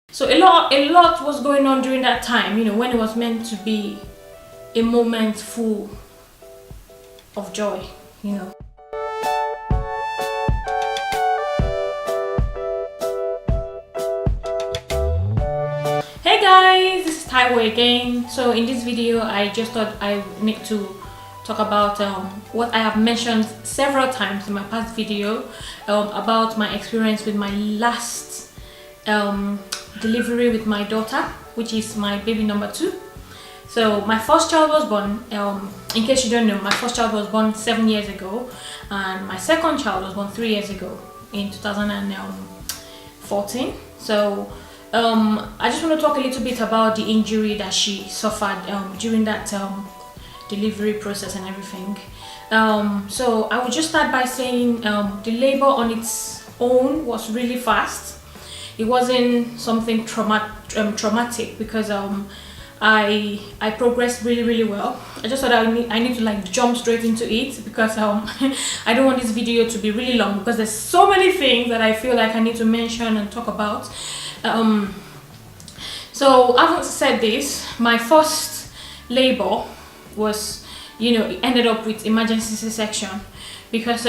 So a lot was going on during that time, when it was meant to be a moment full of joy. Hey guys, this is Taiwo again. So in this video, I just thought I need to talk about what I have mentioned several times in my past video about my experience with my last delivery with my daughter, which is my baby number 2. So my first child was born, in case you don't know, my first child was born 7 years ago, and my second child was born 3 years ago in 2014. So I just want to talk a little bit about the injury that she suffered during that delivery process and everything. So I would just start by saying the labor on its own was really fast. It wasn't something traumatic because I progressed really well. I just thought I need to like jump straight into it because I don't want this video to be really long because there's so many things that I feel like I need to mention and talk about. So having said this, my first labor was, it ended up with emergency C-section because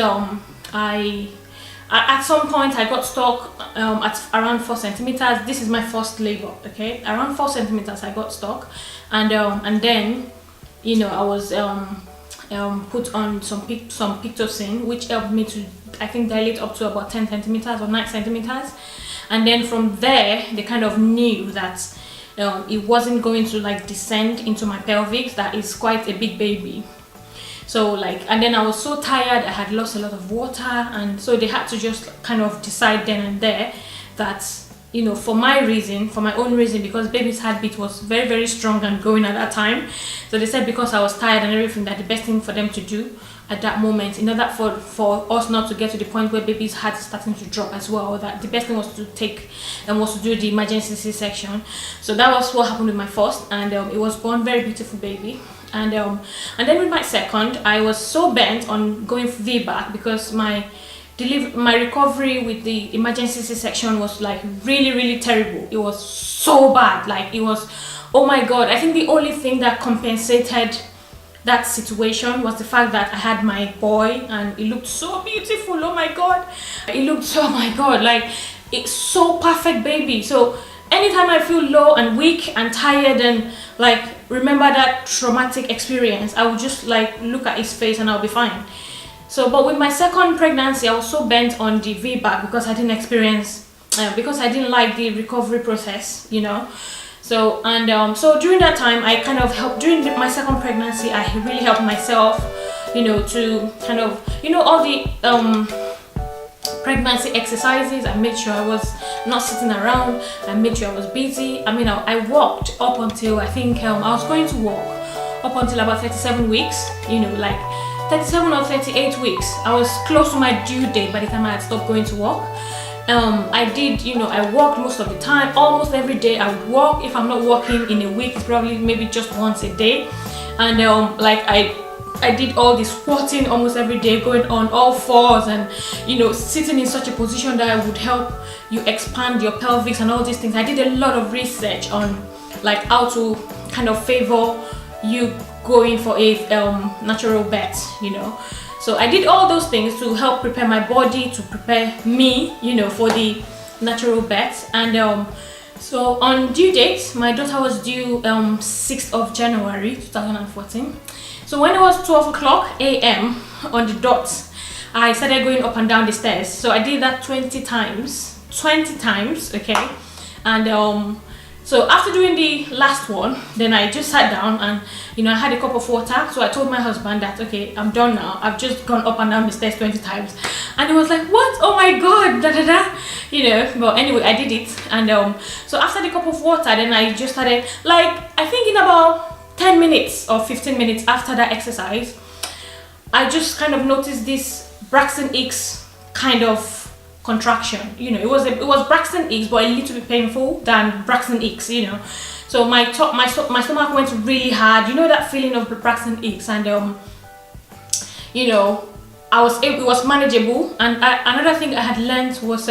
at some point I got stuck at around 4 centimeters. This is my first labor, okay? Around 4 centimeters I got stuck, and then I was put on some Pitocin, which helped me to, I think, dilate up to about 10 centimeters or 9 centimeters. And then from there they kind of knew that it wasn't going to like descend into my pelvic. That is quite a big baby. So and then I was so tired, I had lost a lot of water, and so they had to just kind of decide then and there that for my own reason, because baby's heartbeat was very strong and going at that time. So they said because I was tired and everything, that the best thing for them to do at that moment, in order for us not to get to the point where baby's heart is starting to drop as well, that the best thing was to do the emergency C-section. So that was what happened with my first, and it was born very beautiful baby. And then with my second, I was so bent on going VBAC because my recovery with the emergency C-section was like really terrible. It was so bad, like it was, oh my god. I think the only thing that compensated that situation was the fact that I had my boy and it looked so beautiful. Oh my god, like it's so perfect baby. So anytime I feel low and weak and tired and like remember that traumatic experience, I would just like look at his face and I'll be fine. So but with my second pregnancy, I was so bent on the VBAC because I didn't like the recovery process, So so during that time, I kind of helped. During my second pregnancy, I really helped myself, to kind of, all the pregnancy exercises. I made sure I was not sitting around. I made sure I was busy. I mean, I walked up until I think I was going to walk up until about 37 weeks. Like 37 or 38 weeks. I was close to my due date by the time I had stopped going to work. I did, I walked most of the time, almost every day I would walk. If I'm not walking in a week, it's probably maybe just once a day. And I did all the squatting almost every day, going on all fours and, sitting in such a position that would help you expand your pelvis and all these things. I did a lot of research on like how to kind of favor you going for a natural birth, So I did all those things to help prepare my body, to prepare me, for the natural birth. And so on due date, my daughter was due 6th of January 2014. So when it was 12 o'clock a.m. on the dot, I started going up and down the stairs. So I did that 20 times, okay? And so after doing the last one, then I just sat down and, I had a cup of water. So I told my husband that, okay, I'm done now. I've just gone up and down the stairs 20 times. And he was like, what? Oh my God, But anyway, I did it. And so after the cup of water, then I just started, I think in about 10 minutes or 15 minutes after that exercise, I just kind of noticed this Braxton Hicks kind of contraction. It was Braxton Hicks, but a little bit painful than Braxton Hicks, So my stomach went really hard. That feeling of Braxton Hicks, and it was manageable. And another thing I had learned was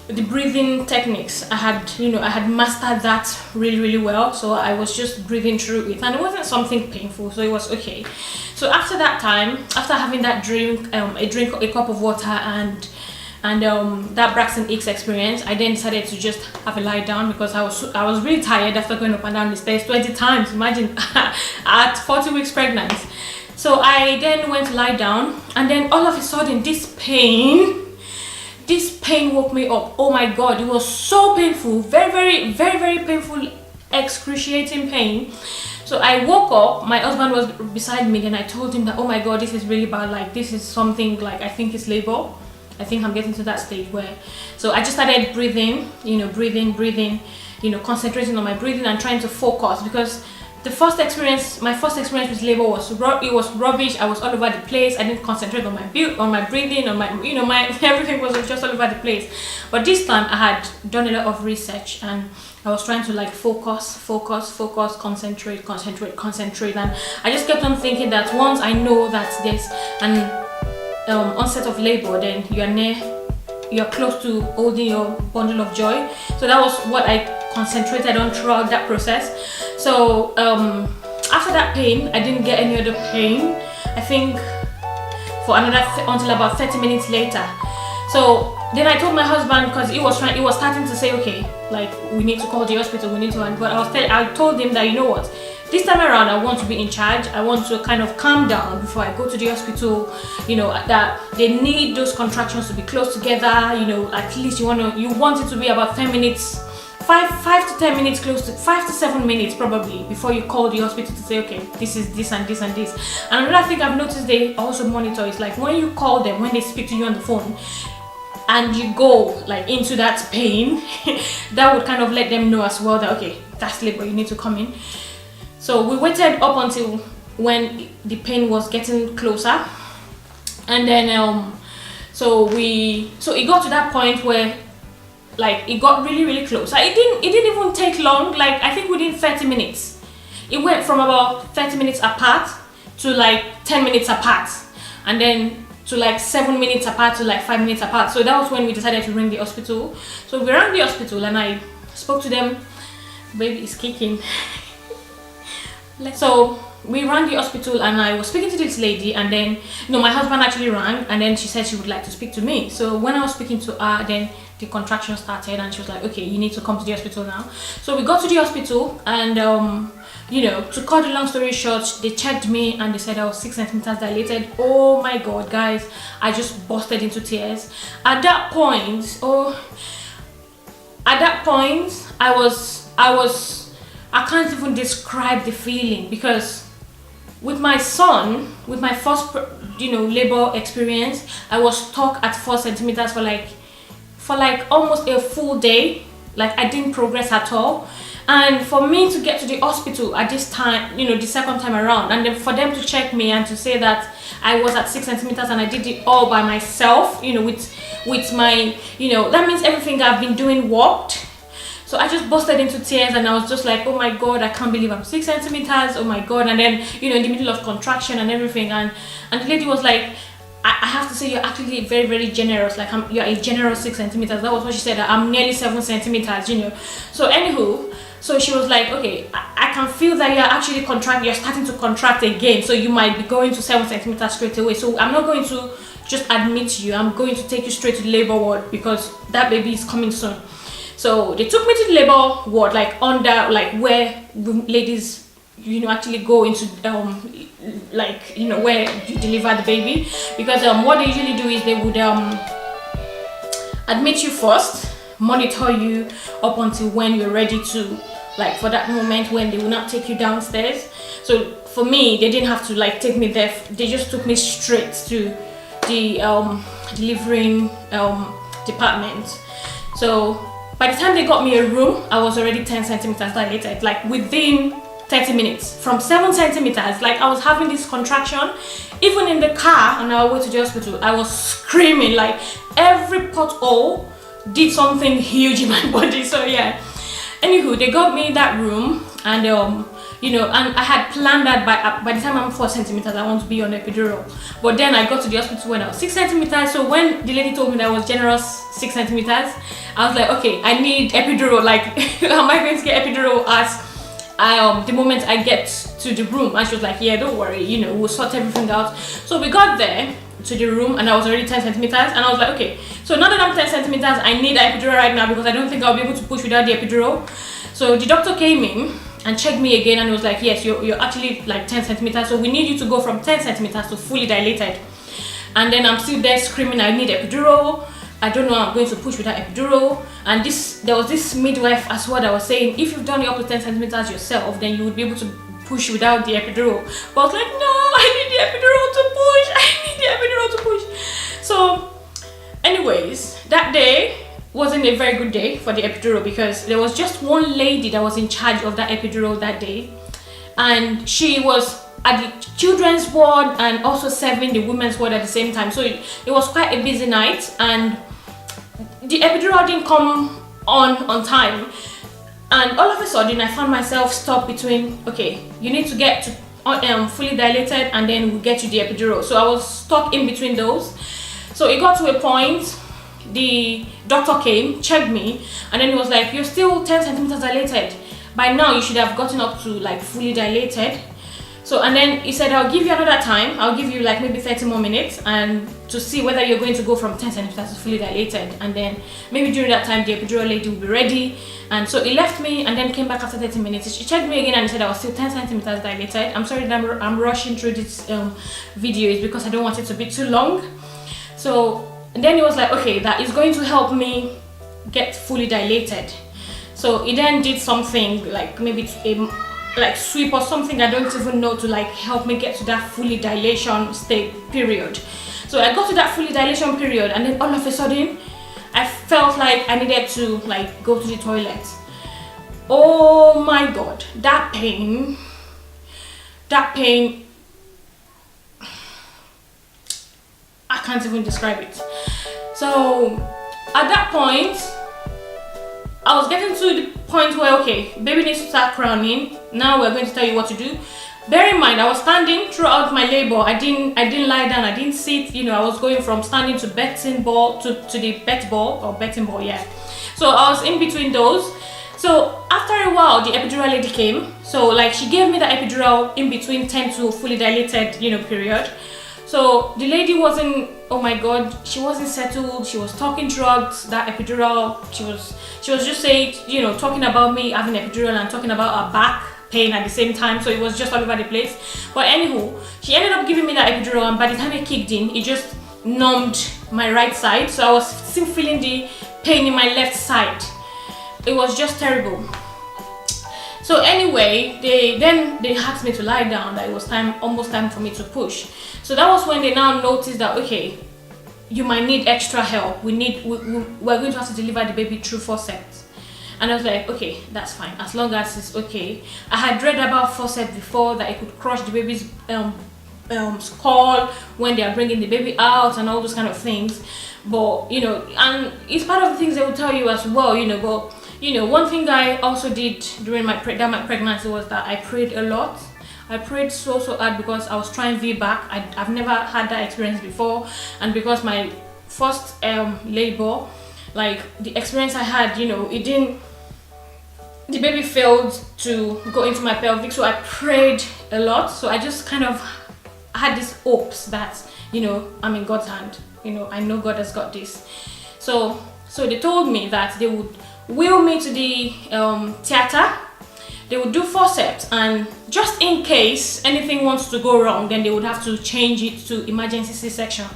the breathing techniques. I had mastered that really well, so I was just breathing through it, and it wasn't something painful, so it was okay. So after that time, after having that drink, a cup of water, and that Braxton Hicks experience, I then decided to just have a lie down, because I was really tired after going up and down the stairs 20 times. Imagine at 40 weeks pregnant. So I then went to lie down, and then all of a sudden this pain woke me up. Oh my god, it was so painful, very painful, excruciating pain. So I woke up, my husband was beside me, and I told him that, oh my god, this is really bad, like this is something, like I think it's labor. I think I'm getting to that stage where, so I just started breathing, breathing, concentrating on my breathing and trying to focus, because my first experience with labor was rubbish. I was all over the place. I didn't concentrate on my breathing, on my everything was just all over the place. But this time I had done a lot of research, and I was trying to like focus, concentrate, and I just kept on thinking that once I know that there's an onset of labor, then you're close to holding your bundle of joy. So that was what I concentrated on throughout that process. So after that pain, I didn't get any other pain, I think, for until about 30 minutes later. So then I told my husband, because he was starting to say, okay, like we need to call the hospital, but I told him that, you know what, this time around I want to be in charge. I want to kind of calm down before I go to the hospital. That they need those contractions to be close together. At least you want it to be about 10 minutes, 5 to 10 minutes, close to 5 to 7 minutes probably, before you call the hospital to say, okay, this is this and this and this. And another thing I've noticed they also monitor is like when you call them, when they speak to you on the phone, and you go like into that pain, that would kind of let them know as well that, okay, that's labor, you need to come in. So we waited up until when the pain was getting closer, and then so it got to that point where like it got really close. It didn't even take long. Like I think within 30 minutes, it went from about 30 minutes apart to like 10 minutes apart, and then to like 7 minutes apart to like 5 minutes apart. So that was when we decided to ring the hospital. So we rang the hospital and I spoke to them. Baby is kicking. So we rang the hospital and I was speaking to this lady, and then my husband actually rang, and then she said she would like to speak to me. So when I was speaking to her, then the contraction started, and she was like, okay, you need to come to the hospital now. So we got to the hospital, and to cut the long story short, they checked me and they said I was 6 centimeters dilated. Oh my god, guys, I just busted into tears. At that point, I can't even describe the feeling, because with my son, with my first labor experience, I was stuck at 4 centimeters for like almost a full day. Like I didn't progress at all. And for me to get to the hospital at this time, the second time around, and then for them to check me and to say that I was at 6 centimeters and I did it all by myself, with my, that means everything I've been doing worked. So I just busted into tears, and I was just like, oh my god, I can't believe I'm 6 centimeters, oh my god. And then, in the middle of contraction and everything, and the lady was like, I have to say, you're actually very generous. Like you're a generous 6 centimeters. That was what she said. I'm nearly 7 centimeters. So anywho, so she was like, okay, I can feel that you're actually you're starting to contract again. So you might be going to 7 centimeters straight away. So I'm not going to just admit you. I'm going to take you straight to the labor ward, because that baby is coming soon. So they took me to the labor ward, like under, like where the ladies, actually go into, where you deliver the baby. Because what they usually do is they would admit you first, monitor you up until when you're ready to, like for that moment when they will not take you downstairs. So for me, they didn't have to like take me there. They just took me straight to the delivering department. So by the time they got me a room, I was already 10 centimeters dilated, like within 30 minutes. From 7 centimeters, like I was having this contraction. Even in the car on our way to the hospital, I was screaming, like every pothole did something huge in my body. So yeah. Anywho, they got me that room, and and I had planned that by the time I'm 4 centimeters, I want to be on epidural. But then I got to the hospital when I was 6 centimeters. So when the lady told me that I was generous 6 centimeters, I was like, okay, I need epidural. Like, am I going to get epidural as the moment I get to the room? And she was like, yeah, don't worry, we'll sort everything out. So we got there to the room, and I was already 10 centimeters, and I was like, okay, so now that I'm 10 centimeters, I need an epidural right now, because I don't think I'll be able to push without the epidural. So the doctor came in and checked me again, and was like, yes, you're actually like 10 centimeters, so we need you to go from 10 centimeters to fully dilated. And then I'm still there screaming, I need epidural, I don't know how I'm going to push without epidural. And there was this midwife as well that was saying, if you've done it up to 10 centimeters yourself, then you would be able to push without the epidural. But I was like, no, I need the epidural to push, I need the epidural to push. So anyways, that day wasn't a very good day for the epidural, because there was just one lady that was in charge of that epidural that day, and she was at the children's ward and also serving the women's ward at the same time. So it was quite a busy night, and the epidural didn't come on time. And all of a sudden I found myself stuck between, okay, you need to get to fully dilated, and then we'll get you the epidural. So I was stuck in between those. So it got to a point, the doctor came, checked me, and then he was like, you're still 10 centimeters dilated. By now you should have gotten up to like fully dilated. So, and then he said, I'll give you another time, I'll give you like maybe 30 more minutes, and to see whether you're going to go from 10 centimeters to fully dilated. And then maybe during that time the epidural lady will be ready. And so he left me, and then came back after 30 minutes. She checked me again and said I was still 10 centimeters dilated. I'm sorry that I'm rushing through this video, is because I don't want it to be too long. So and then he was like, okay, that is going to help me get fully dilated. So he then did something like maybe like sweep or something, I don't even know, to like help me get to that fully dilation state period. So I got to that fully dilation period, and then all of a sudden I felt like I needed to like go to the toilet. Oh my god, that pain, I can't even describe it. So at that point I was getting to the point where, okay, baby needs to start crowning. Now we're going to tell you what to do. Bear in mind, I was standing throughout my labor. I didn't lie down, I didn't sit. I was going from standing to betting ball to the bet ball, or betting ball, yeah. So I was in between those. So after a while, the epidural lady came. So like she gave me the epidural in between 10 to fully dilated, period. So the lady wasn't, oh my god, she wasn't settled. She was talking drugs, that epidural. She was just saying, talking about me having epidural and talking about her back pain at the same time. So it was just all over the place. But anywho, she ended up giving me that epidural, and by the time it kicked in, it just numbed my right side. So I was still feeling the pain in my left side. It was just terrible. So anyway, they asked me to lie down, that it was almost time for me to push. So that was when they now noticed that, okay, you might need extra help. We're going to have to deliver the baby through forceps. And I was like, okay, that's fine, as long as it's okay. I had read about forceps before, that it could crush the baby's skull when they are bringing the baby out and all those kind of things. But and it's part of the things they will tell you as well. But one thing I also did during my pregnancy was that I prayed a lot. I prayed so hard, because I was trying VBAC. I've never had that experience before, and because my first labor, like the experience I had, the baby failed to go into my pelvic, so I prayed a lot. So I just kind of had this hopes that I'm in God's hand. I know God has got this. So they told me that they would wheel me to the theater. They would do forceps, and just in case anything wants to go wrong, then they would have to change it to emergency C-section.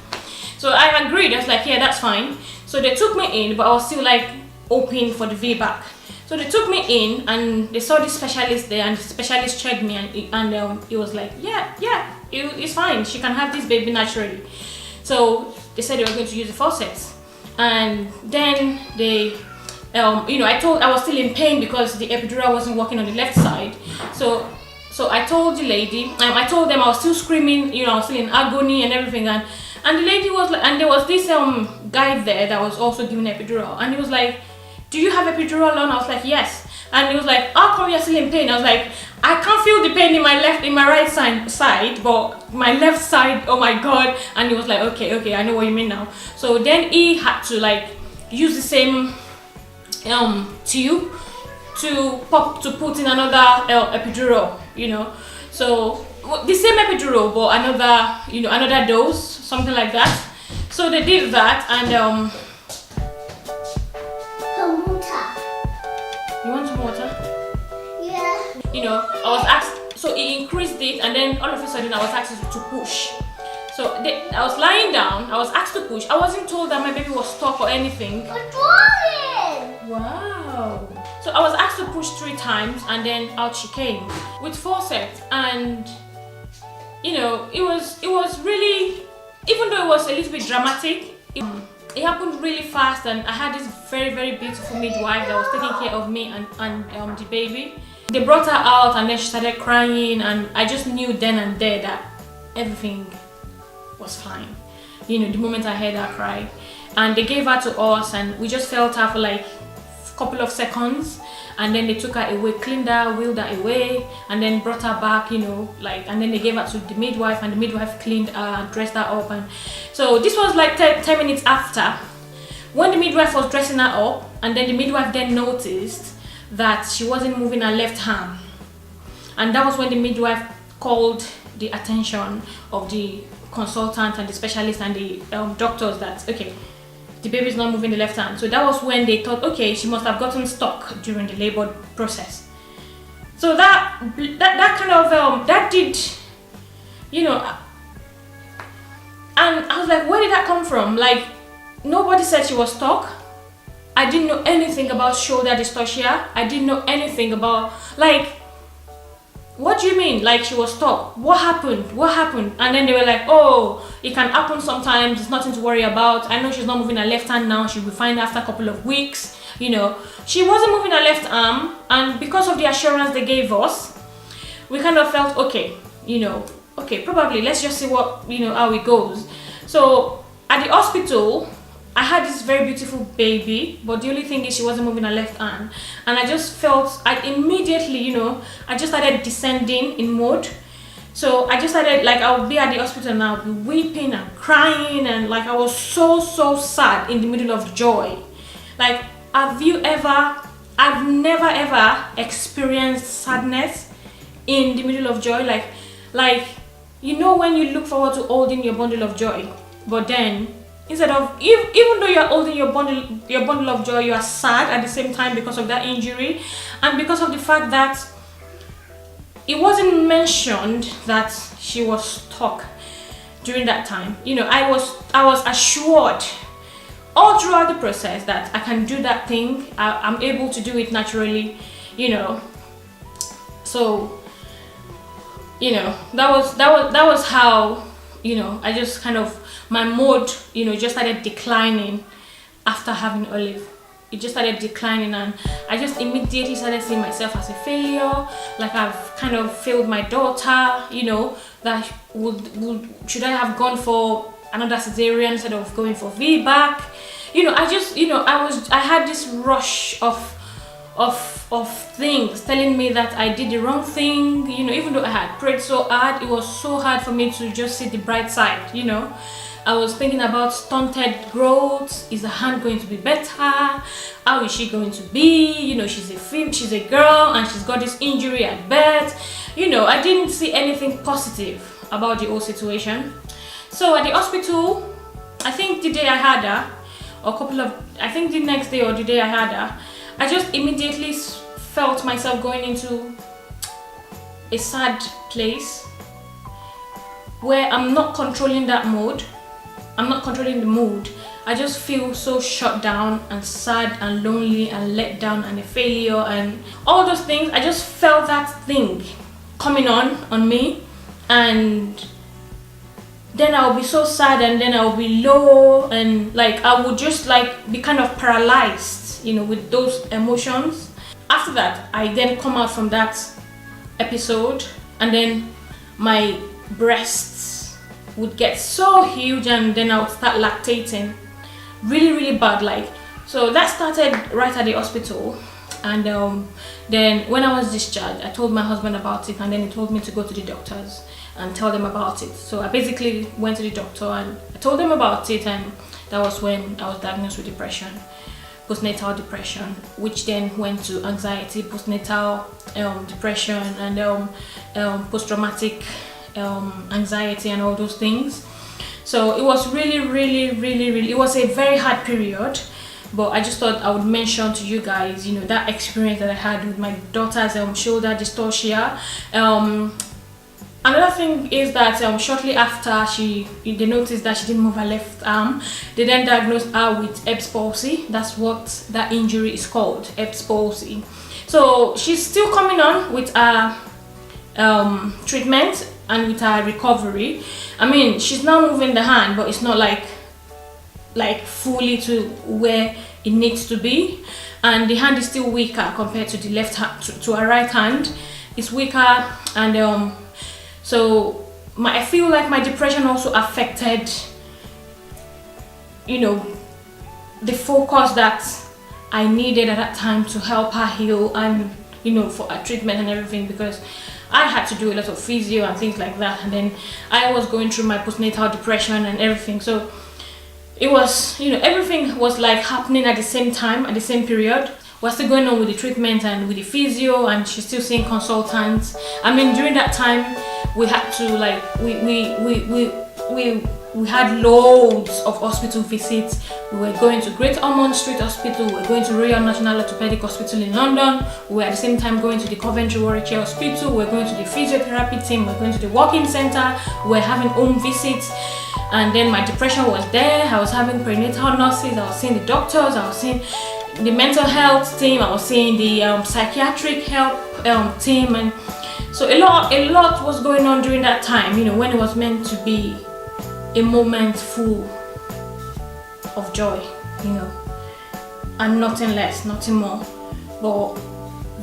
So I agreed. I was like, yeah, that's fine. So they took me in, but I was still like hoping for the VBAC. So they took me in, and they saw the specialist there, and the specialist checked me, and he was like, yeah, it's fine. She can have this baby naturally. So they said they were going to use the forceps, and then they. I was still in pain because the epidural wasn't working on the left side. So I told the lady, I told them I was still screaming, I was still in agony and everything, and the lady was like, and there was this guy there that was also giving epidural, and he was like, do you have epidural on? I was like, yes. And he was like, how come you're still in pain? I was like, I can't feel the pain in my right side, but my left side, oh my god. And he was like, okay, I know what you mean now. So then he had to like use the same tube to put in another epidural, you know. So the same epidural, but another dose, something like that. So they did that, and you want some water? Yeah. You know, I was asked, so he increased it, and then all of a sudden I was asked to push. So I was lying down, I was asked to push. I wasn't told that my baby was stuck or anything. Wow. So I was asked to push 3 times, and then out she came with forceps. And you know, it was really, even though it was a little bit dramatic, it happened really fast, and I had this very, very beautiful midwife that was taking care of me and the baby. They brought her out, and then she started crying, and I just knew then and there that everything was fine. You know, the moment I heard her cry. And they gave her to us, and we just felt her for like a couple of seconds, and then they took her away, cleaned her, wheeled her away, and then brought her back, you know, like, and then they gave her to the midwife, and the midwife cleaned her, dressed her up. And so this was like 10 minutes after, when the midwife was dressing her up, and then the midwife then noticed that she wasn't moving her left arm, and that was when the midwife called the attention of the consultant and the specialist and the doctors that, okay, the baby's not moving the left hand. So that was when they thought, okay, she must have gotten stuck during the labor process. So that kind of that did, you know, and I was like, where did that come from? Like, nobody said she was stuck. I didn't know anything about shoulder dystocia. I didn't know anything about, like, what do you mean? Like, she was stuck? What happened? What happened? And then they were like, oh, it can happen sometimes. It's nothing to worry about. I know she's not moving her left hand now. She'll be fine after a couple of weeks. You know, she wasn't moving her left arm. And because of the assurance they gave us, we kind of felt, okay, you know, okay, probably let's just see what, you know, how it goes. So at the hospital, I had this very beautiful baby, but the only thing is she wasn't moving her left hand. And I just felt, I immediately, you know, I just started descending in mode. So I just started, like, I would be at the hospital and I would be weeping and crying, and like I was so sad in the middle of joy. Like, I've never ever experienced sadness in the middle of joy. Like, you know, when you look forward to holding your bundle of joy, but then instead of, even though you're holding your bundle of joy, you are sad at the same time because of that injury, and because of the fact that it wasn't mentioned that she was stuck during that time. You know, I was assured all throughout the process that I can do that thing. I'm able to do it naturally, you know. So, you know, that was how, you know, I just kind of, my mood, you know, just started declining after having Olive. It just started declining, and I just immediately started seeing myself as a failure. Like, I've kind of failed my daughter, you know, that should I have gone for another cesarean instead of going for VBAC? You know, I just, you know, I had this rush of things telling me that I did the wrong thing, you know. Even though I had prayed so hard, it was so hard for me to just see the bright side, you know. I was thinking about stunted growth. Is the hand going to be better? How is she going to be? You know, she's a girl, and she's got this injury at birth. You know, I didn't see anything positive about the whole situation. So at the hospital, I think the day I had her, I think the next day or the day I had her, I just immediately felt myself going into a sad place where I'm not controlling that mood. I'm not controlling the mood. I just feel so shut down and sad and lonely and let down and a failure and all those things. I just felt that thing coming on me, and then I'll be so sad, and then I'll be low, and like I would just like be kind of paralyzed, you know, with those emotions. After that, I then come out from that episode, and then my breasts would get so huge, and then I would start lactating really bad. Like, so that started right at the hospital. And then when I was discharged, I told my husband about it, and then he told me to go to the doctors and tell them about it. So I basically went to the doctor and I told them about it, and that was when I was diagnosed with depression, postnatal depression, which then went to anxiety, postnatal depression, and post-traumatic anxiety and all those things. So it was really, it was a very hard period. But I just thought I would mention to you guys, you know, that experience that I had with my daughter's shoulder dystocia. Another thing is that shortly after they noticed that she didn't move her left arm, they then diagnosed her with Erbs Palsy. That's what that injury is called, Erbs Palsy. So she's still coming on with her treatment and with her recovery. I mean, she's now moving the hand, but it's not like fully to where it needs to be, and the hand is still weaker compared to the left hand, to her right hand. It's weaker, and so I feel like my depression also affected, you know, the focus that I needed at that time to help her heal, and you know, for her treatment and everything, because I had to do a lot of physio and things like that, and then I was going through my postnatal depression and everything. So it was, you know, everything was like happening at the same time, at the same period. We're still going on with the treatment and with the physio, and she's still seeing consultants. I mean, during that time, we had to like, we had loads of hospital visits. We were going to Great Ormond Street Hospital, we were going to Royal National Orthopedic Hospital in London, we were at the same time going to the Coventry Warwickshire Hospital, we were going to the physiotherapy team, we were going to the walk-in center, we were having home visits. And then my depression was there. I was having prenatal nurses, I was seeing the doctors, I was seeing the mental health team, I was seeing the psychiatric help team, and so a lot was going on during that time, you know, when it was meant to be a moment full of joy, you know, and nothing less, nothing more. But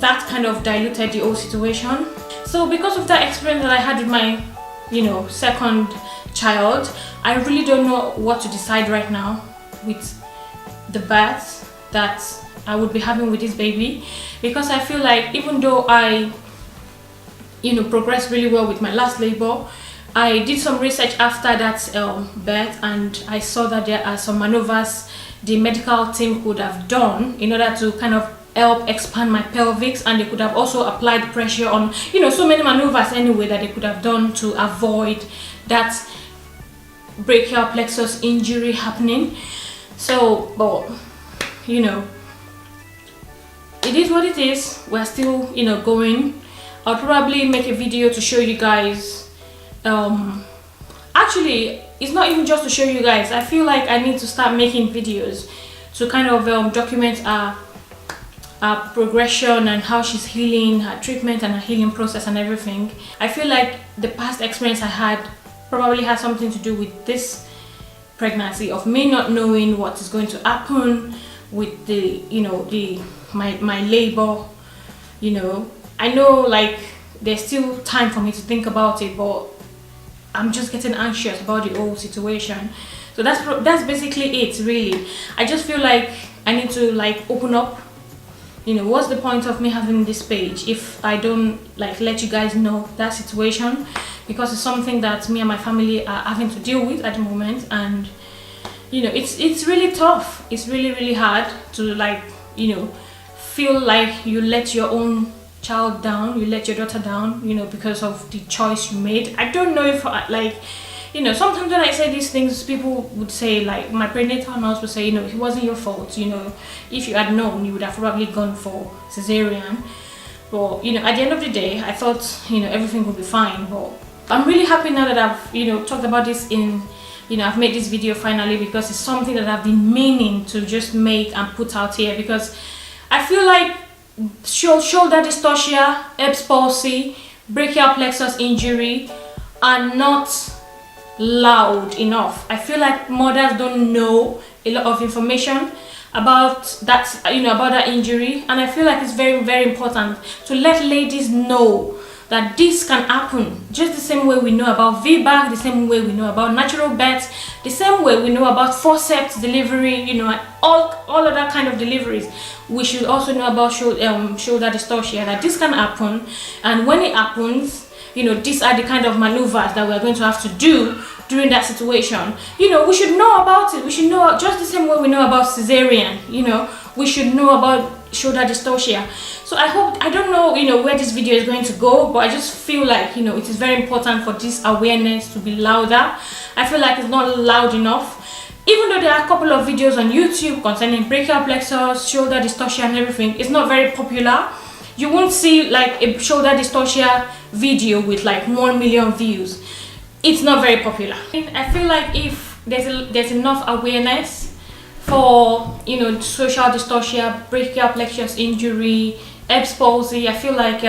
that kind of diluted the whole situation. So because of that experience that I had with my, you know, second child, I really don't know what to decide right now with the birth that I would be having with this baby, because I feel like even though I, you know, progressed really well with my last labor, I did some research after that birth, and I saw that there are some maneuvers the medical team could have done in order to kind of help expand my pelvis, and they could have also applied pressure on, you know, so many maneuvers anyway that they could have done to avoid that brachial plexus injury happening. So, but you know, it is what it is. We're still, you know, going. I'll probably make a video to show you guys. Actually, it's not even just to show you guys. I feel like I need to start making videos to kind of document our progression and how she's healing, her treatment and her healing process and everything. I feel like the past experience I had probably has something to do with this pregnancy, of me not knowing what is going to happen with the, you know, my labor. You know, I know like there's still time for me to think about it, but I'm just getting anxious about the whole situation. So that's basically it, really. I just feel like I need to like open up. You know, what's the point of me having this page if I don't like let you guys know that situation, because it's something that me and my family are having to deal with at the moment. And you know, it's really tough. It's really hard to like, you know, feel like you let your own child down, you let your daughter down, you know, because of the choice you made. I don't know if like, you know, sometimes when I say these things, people would say, like my prenatal nurse would say, you know, it wasn't your fault, you know, if you had known you would have probably gone for cesarean. But you know, at the end of the day, I thought, you know, everything would be fine. But I'm really happy now that I've, you know, talked about this in, you know, I've made this video finally, because it's something that I've been meaning to just make and put out here, because I feel like shoulder dystocia, Erbs palsy, brachial plexus injury are not loud enough. I feel like mothers don't know a lot of information about that, you know, about that injury, and I feel like it's very important to let ladies know that this can happen just the same way we know about VBAC, the same way we know about natural birth, the same way we know about forceps delivery, you know, and all of that kind of deliveries. We should also know about shoulder dystocia, that this can happen, and when it happens, you know, these are the kind of maneuvers that we're going to have to do during that situation. You know, we should know about it. We should know just the same way we know about cesarean, you know, we should know about shoulder dystocia. So I don't know, you know, where this video is going to go, but I just feel like, you know, it is very important for this awareness to be louder. I feel like it's not loud enough. Even though there are a couple of videos on YouTube concerning brachial plexus, shoulder dystocia and everything, it's not very popular. You won't see like a shoulder dystocia video with like 1 million views. It's not very popular. I feel like if there's enough awareness for, you know, social dystocia, brachial plexus injury, Erbs palsy, I feel like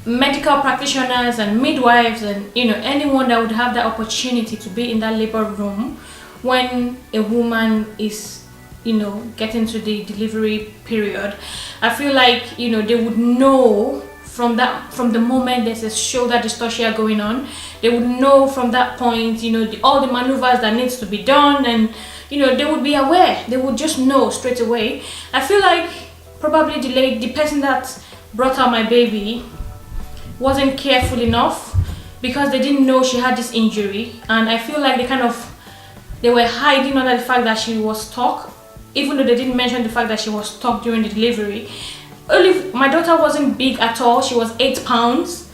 medical practitioners and midwives and, you know, anyone that would have the opportunity to be in that labor room when a woman is, you know, getting to the delivery period, I feel like, you know, they would know from the moment there's a shoulder dystocia going on. They would know from that point, you know, all the maneuvers that needs to be done, and, you know, they would be aware. They would just know straight away. I feel like probably the person that brought out my baby wasn't careful enough, because they didn't know she had this injury, and I feel like they were hiding under the fact that she was stuck, even though they didn't mention the fact that she was stuck during the delivery. My daughter wasn't big at all. She was 8 pounds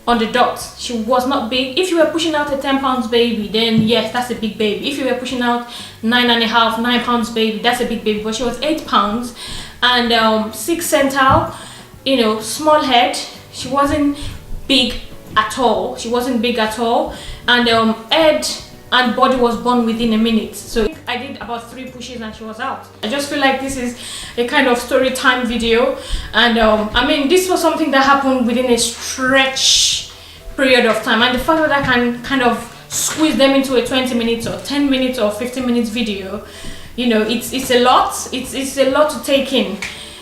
on the dot. She was not big. If you were pushing out a 10 pounds baby, then yes, that's a big baby. If you were pushing out 9.5, 9 pounds baby, that's a big baby. But she was 8 pounds and 6 centile, you know, small head. She wasn't big at all. She wasn't big at all. And head and body was born within a minute. So I did about 3 pushes and she was out. I just feel like this is a kind of story time video, and I mean, this was something that happened within a stretch period of time, and the fact that I can kind of squeeze them into a 20 minutes or 10 minutes or 15 minutes video, you know, it's a lot. It's a lot to take in.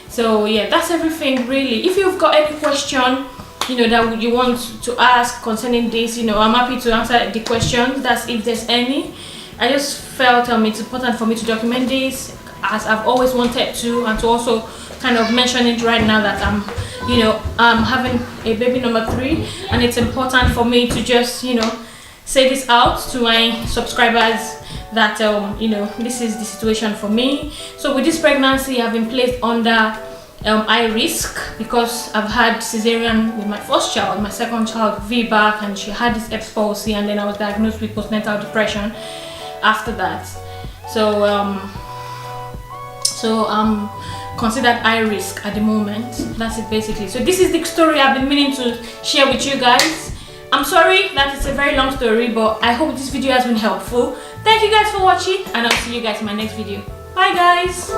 So yeah, that's everything really. If you've got any question, you know, that you want to ask concerning this, you know, I'm happy to answer the questions. That's if there's any. I just felt it's important for me to document this, as I've always wanted to, and to also kind of mention it right now that I'm having a baby number 3, and it's important for me to just, you know, say this out to my subscribers that you know, this is the situation for me. So with this pregnancy, I've been placed under high risk because I've had cesarean with my first child. My second child, VBAC, and she had this Erbs palsy, and then I was diagnosed with postnatal depression after that. So I'm considered high risk at the moment. That's it basically. So this is the story I've been meaning to share with you guys. I'm sorry that it's a very long story, but I hope this video has been helpful. Thank you guys for watching, and I'll see you guys in my next video. Bye guys.